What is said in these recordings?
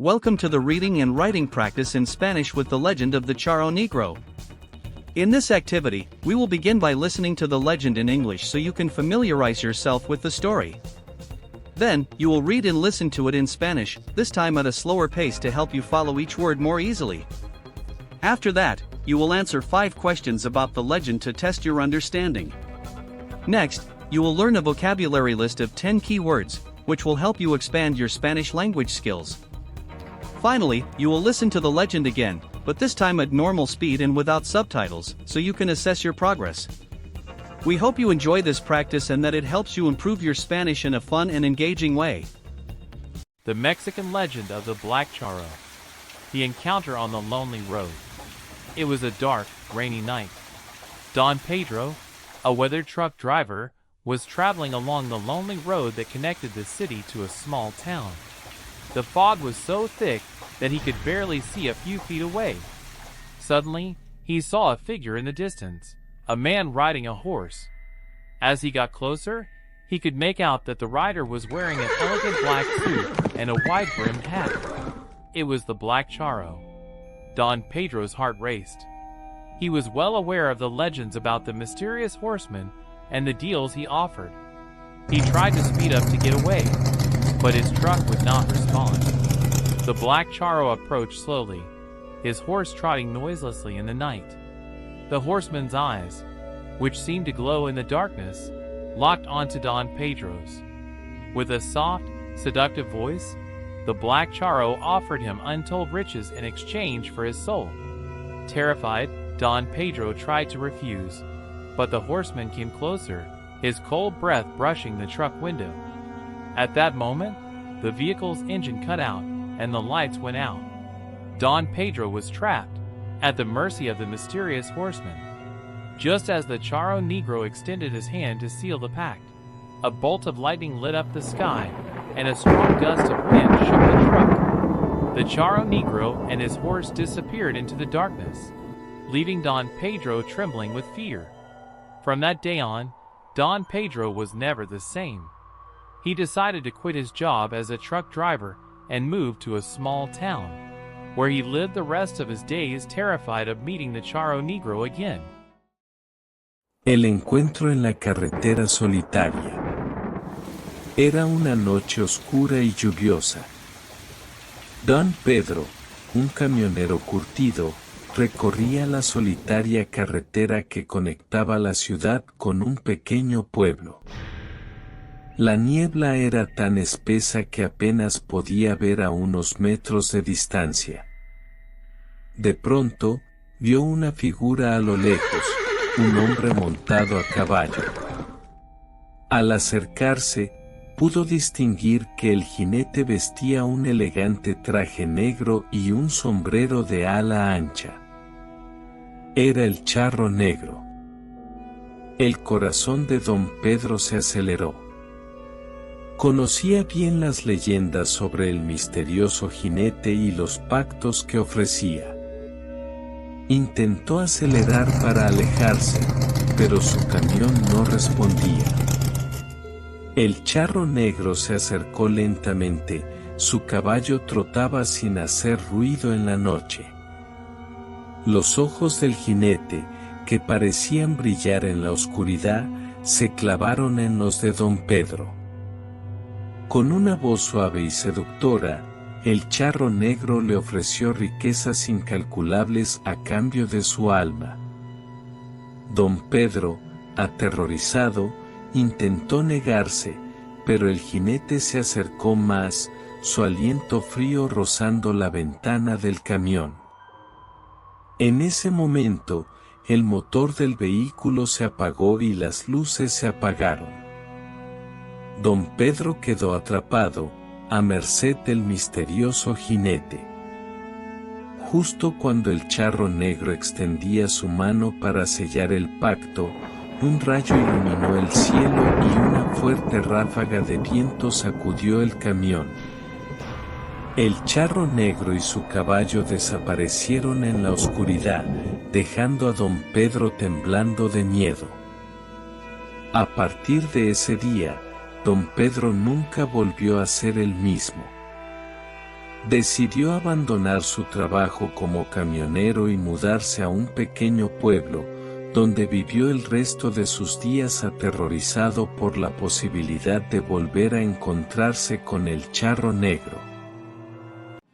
Welcome to the reading and writing practice in Spanish with the legend of the Charro Negro. In this activity, we will begin by listening to the legend in English so you can familiarize yourself with the story. Then, you will read and listen to it in Spanish, this time at a slower pace to help you follow each word more easily. After that, you will answer 5 questions about the legend to test your understanding. Next, you will learn a vocabulary list of 10 key words, which will help you expand your Spanish language skills. Finally, you will listen to the legend again, but this time at normal speed and without subtitles, so you can assess your progress. We hope you enjoy this practice and that it helps you improve your Spanish in a fun and engaging way. The Mexican legend of the Black Charro. The encounter on the lonely road. It was a dark, rainy night. Don Pedro, a weathered truck driver, was traveling along the lonely road that connected the city to a small town. The fog was so thick that he could barely see a few feet away. Suddenly, he saw a figure in the distance, a man riding a horse. As he got closer, he could make out that the rider was wearing an elegant black suit and a wide-brimmed hat. It was the Black Charro. Don Pedro's heart raced. He was well aware of the legends about the mysterious horseman and the deals he offered. He tried to speed up to get away, but his truck would not respond. The Black Charro approached slowly, his horse trotting noiselessly in the night. The horseman's eyes, which seemed to glow in the darkness, locked onto Don Pedro's. With a soft, seductive voice, the Black Charro offered him untold riches in exchange for his soul. Terrified, Don Pedro tried to refuse, but the horseman came closer, his cold breath brushing the truck window. At that moment, the vehicle's engine cut out and the lights went out. Don Pedro was trapped, at the mercy of the mysterious horseman. Just as the Charro Negro extended his hand to seal the pact, a bolt of lightning lit up the sky, and a strong gust of wind shook the truck. The Charro Negro and his horse disappeared into the darkness, leaving Don Pedro trembling with fear. From that day on, Don Pedro was never the same. He decided to quit his job as a truck driver and move to a small town, where he lived the rest of his days terrified of meeting the Charro Negro again. El encuentro en la carretera solitaria. Era una noche oscura y lluviosa. Don Pedro, un camionero curtido, recorría la solitaria carretera que conectaba la ciudad con un pequeño pueblo. La niebla era tan espesa que apenas podía ver a unos metros de distancia. De pronto, vio una figura a lo lejos, un hombre montado a caballo. Al acercarse, pudo distinguir que el jinete vestía un elegante traje negro y un sombrero de ala ancha. Era el Charro Negro. El corazón de Don Pedro se aceleró. Conocía bien las leyendas sobre el misterioso jinete y los pactos que ofrecía. Intentó acelerar para alejarse, pero su camión no respondía. El Charro Negro se acercó lentamente, su caballo trotaba sin hacer ruido en la noche. Los ojos del jinete, que parecían brillar en la oscuridad, se clavaron en los de Don Pedro. Con una voz suave y seductora, el Charro Negro le ofreció riquezas incalculables a cambio de su alma. Don Pedro, aterrorizado, intentó negarse, pero el jinete se acercó más, su aliento frío rozando la ventana del camión. En ese momento, el motor del vehículo se apagó y las luces se apagaron. Don Pedro quedó atrapado, a merced del misterioso jinete. Justo cuando el Charro Negro extendía su mano para sellar el pacto, un rayo iluminó el cielo y una fuerte ráfaga de viento sacudió el camión. El Charro Negro y su caballo desaparecieron en la oscuridad, dejando a Don Pedro temblando de miedo. A partir de ese día, Don Pedro nunca volvió a ser el mismo. decidió abandonar su trabajo como camionero y mudarse a un pequeño pueblo, donde vivió el resto de sus días aterrorizado por la posibilidad de volver a encontrarse con el charro negro.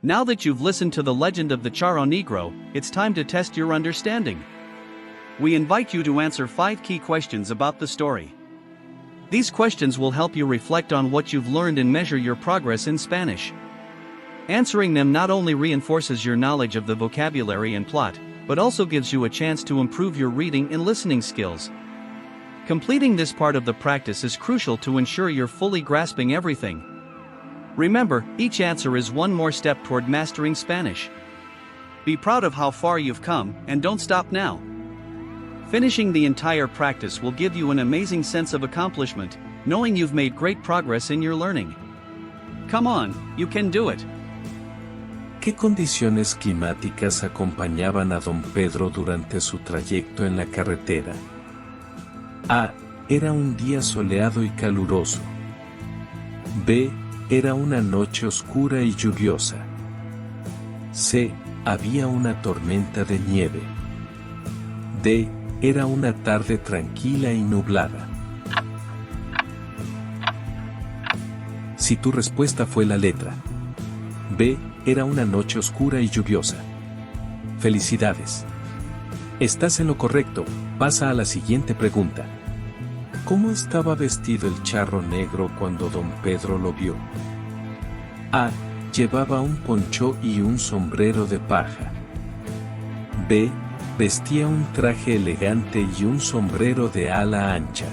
Now that you've listened to the legend of the Charro Negro, it's time to test your understanding. We invite you to answer 5 key questions about the story. These questions will help you reflect on what you've learned and measure your progress in Spanish. Answering them not only reinforces your knowledge of the vocabulary and plot, but also gives you a chance to improve your reading and listening skills. Completing this part of the practice is crucial to ensure you're fully grasping everything. Remember, each answer is one more step toward mastering Spanish. Be proud of how far you've come, and don't stop now. Finishing the entire practice will give you an amazing sense of accomplishment, knowing you've made great progress in your learning. Come on, you can do it. ¿Qué condiciones climáticas acompañaban a don Pedro durante su trayecto en la carretera? A. Era un día soleado y caluroso. B. Era una noche oscura y lluviosa. C. Había una tormenta de nieve. D. Era una tarde tranquila y nublada. Si tu respuesta fue la letra B, era una noche oscura y lluviosa. Felicidades. Estás en lo correcto. Pasa a la siguiente pregunta. ¿Cómo estaba vestido el charro negro cuando don Pedro lo vio? A. Llevaba un poncho y un sombrero de paja. B. Vestía un traje elegante y un sombrero de ala ancha.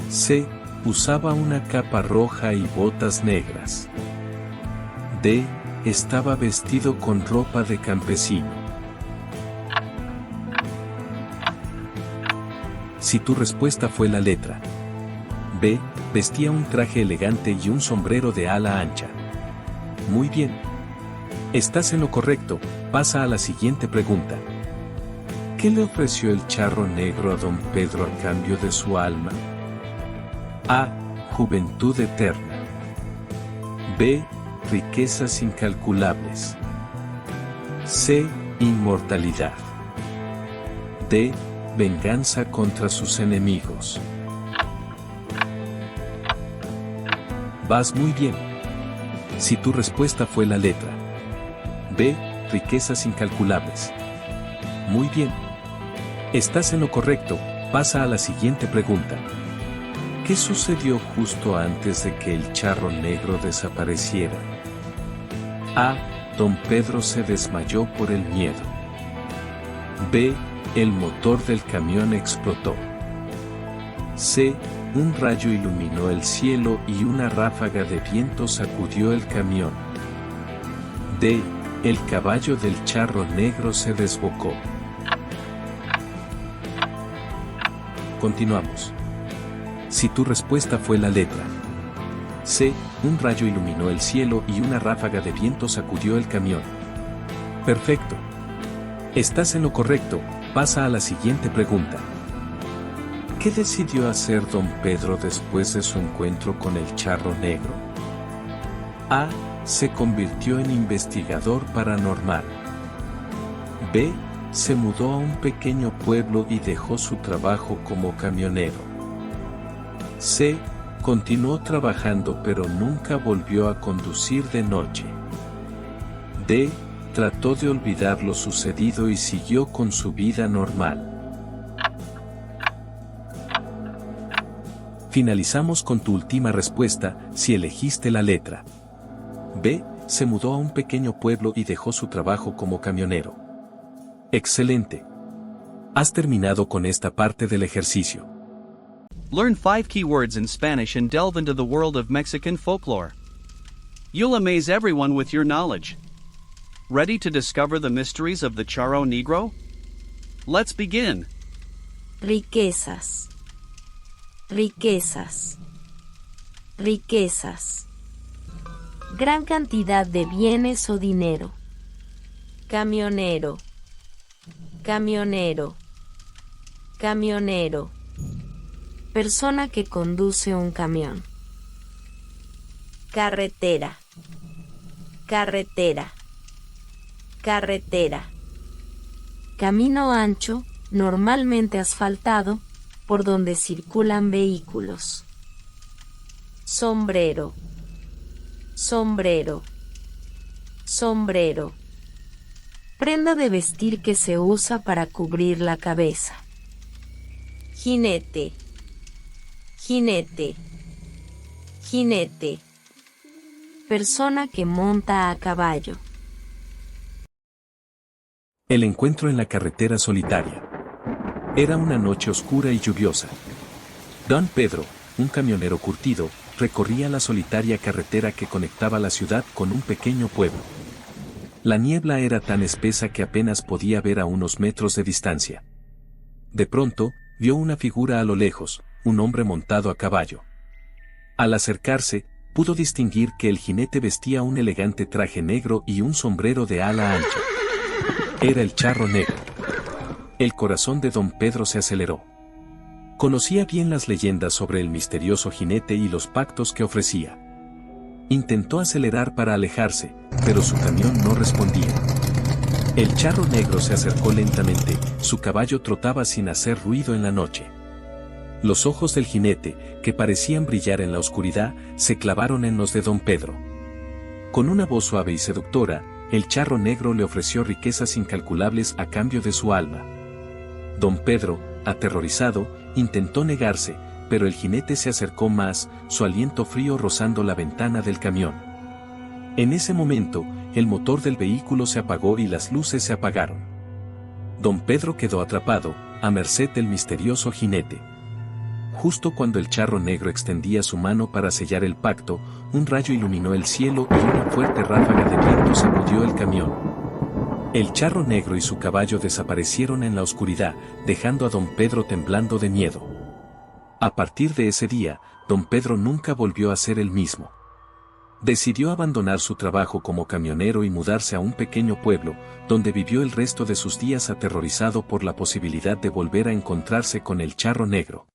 C. Usaba una capa roja y botas negras. D. Estaba vestido con ropa de campesino. Si tu respuesta fue la letra B, vestía un traje elegante y un sombrero de ala ancha. Muy bien. Estás en lo correcto. Pasa a la siguiente pregunta. ¿Qué le ofreció el charro negro a don Pedro a cambio de su alma? A. Juventud eterna. B. Riquezas incalculables. C. Inmortalidad. D. Venganza contra sus enemigos. Vas muy bien. Si tu respuesta fue la letra B. Riquezas incalculables. Muy bien. Estás en lo correcto. Pasa a la siguiente pregunta. ¿Qué sucedió justo antes de que el charro negro desapareciera? A. Don Pedro se desmayó por el miedo. B. El motor del camión explotó. C. Un rayo iluminó el cielo y una ráfaga de viento sacudió el camión. D. El caballo del charro negro se desbocó. Continuamos. Si tu respuesta fue la letra C. Un rayo iluminó el cielo y una ráfaga de viento sacudió el camión. Perfecto. Estás en lo correcto. Pasa a la siguiente pregunta. ¿Qué decidió hacer don Pedro después de su encuentro con el charro negro? A. Se convirtió en investigador paranormal. B. Se mudó a un pequeño pueblo y dejó su trabajo como camionero. C. Continuó trabajando pero nunca volvió a conducir de noche. D. Trató de olvidar lo sucedido y siguió con su vida normal. Finalizamos con tu última respuesta, si elegiste la letra B. Se mudó a un pequeño pueblo y dejó su trabajo como camionero. Excelente. Has terminado con esta parte del ejercicio. Learn 5 key words in Spanish and delve into the world of Mexican folklore. You'll amaze everyone with your knowledge. Ready to discover the mysteries of the Charro Negro? Let's begin. Riquezas. Riquezas. Riquezas. Gran cantidad de bienes o dinero. Camionero. Camionero. Camionero. Persona que conduce un camión. Carretera. carretera, carretera. Camino ancho, normalmente asfaltado, por donde circulan vehículos. Sombrero, sombrero, sombrero. Prenda de vestir que se usa para cubrir la cabeza. Jinete, jinete, jinete. Persona que monta a caballo. El encuentro en la carretera solitaria. Era una noche oscura y lluviosa. Don Pedro, un camionero curtido, recorría la solitaria carretera que conectaba la ciudad con un pequeño pueblo. La niebla era tan espesa que apenas podía ver a unos metros de distancia. De pronto, vio una figura a lo lejos, un hombre montado a caballo. Al acercarse, pudo distinguir que el jinete vestía un elegante traje negro y un sombrero de ala ancha. Era el Charro Negro. El corazón de don Pedro se aceleró. Conocía bien las leyendas sobre el misterioso jinete y los pactos que ofrecía. Intentó acelerar para alejarse, pero su camión no respondía. El Charro Negro se acercó lentamente, su caballo trotaba sin hacer ruido en la noche. Los ojos del jinete, que parecían brillar en la oscuridad, se clavaron en los de don Pedro. Con una voz suave y seductora, el Charro Negro le ofreció riquezas incalculables a cambio de su alma. Don Pedro, aterrorizado, intentó negarse, pero el jinete se acercó más, su aliento frío rozando la ventana del camión. En ese momento, el motor del vehículo se apagó y las luces se apagaron. Don Pedro quedó atrapado, a merced del misterioso jinete. Justo cuando el Charro Negro extendía su mano para sellar el pacto, un rayo iluminó el cielo y una fuerte ráfaga de viento sacudió el camión. El Charro Negro y su caballo desaparecieron en la oscuridad, dejando a don Pedro temblando de miedo. A partir de ese día, don Pedro nunca volvió a ser el mismo. Decidió abandonar su trabajo como camionero y mudarse a un pequeño pueblo, donde vivió el resto de sus días aterrorizado por la posibilidad de volver a encontrarse con el Charro Negro.